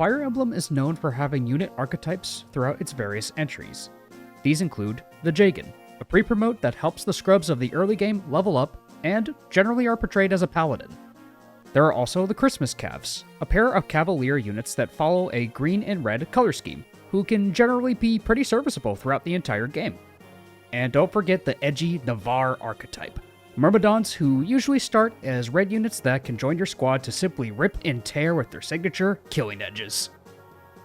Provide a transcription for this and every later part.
Fire Emblem is known for having unit archetypes throughout its various entries. These include the Jagan, a pre-promote that helps the scrubs of the early game level up and generally are portrayed as a paladin. There are also the Christmas Cavs, a pair of cavalier units that follow a green and red color scheme, who can generally be pretty serviceable throughout the entire game. And don't forget the edgy Navarre archetype, Myrmidons who usually start as red units that can join your squad to simply rip and tear with their signature killing edges.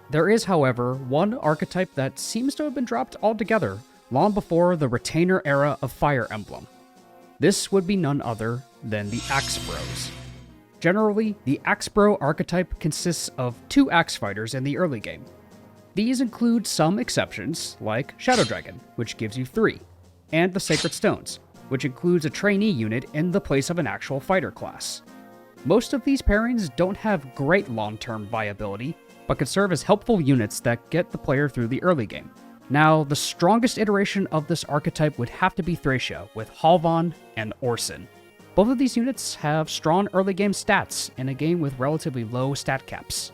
There is, however, one archetype that seems to have been dropped altogether long before the Retainer era of Fire Emblem. This would be none other than the Axe Bros. Generally, the Axe Bro archetype consists of 2 Axe Fighters in the early game. These include some exceptions, like Shadow Dragon, which gives you 3, and the Sacred Stones, which includes a trainee unit in the place of an actual fighter class. Most of these pairings don't have great long-term viability, but can serve as helpful units that get the player through the early game. Now, the strongest iteration of this archetype would have to be Thracia, with Halvan and Orson. Both of these units have strong early game stats in a game with relatively low stat caps.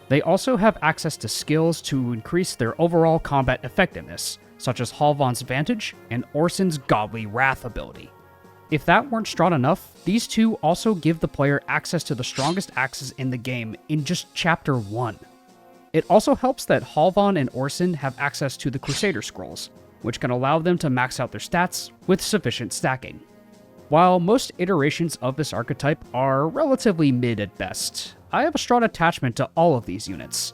They also have access to skills to increase their overall combat effectiveness, such as Halvan's Vantage and Orson's Godly Wrath ability. If that weren't strong enough, these two also give the player access to the strongest axes in the game in just Chapter 1. It also helps that Halvan and Orson have access to the Crusader Scrolls, which can allow them to max out their stats with sufficient stacking. While most iterations of this archetype are relatively mid at best, I have a strong attachment to all of these units.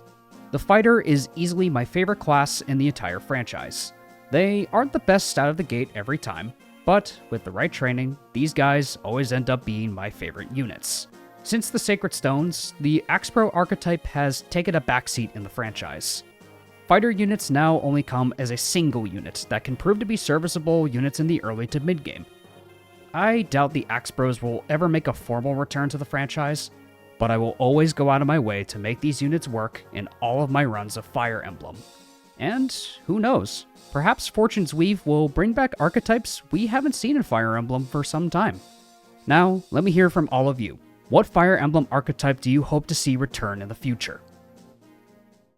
The fighter is easily my favorite class in the entire franchise. They aren't the best out of the gate every time, but with the right training, these guys always end up being my favorite units. Since the Sacred Stones, the Axe Bro archetype has taken a backseat in the franchise. Fighter units now only come as a single unit that can prove to be serviceable units in the early to mid game. I doubt the Axe Bros will ever make a formal return to the franchise, but I will always go out of my way to make these units work in all of my runs of Fire Emblem. And who knows, perhaps Fortune's Weave will bring back archetypes we haven't seen in Fire Emblem for some time. Now, let me hear from all of you. What Fire Emblem archetype do you hope to see return in the future?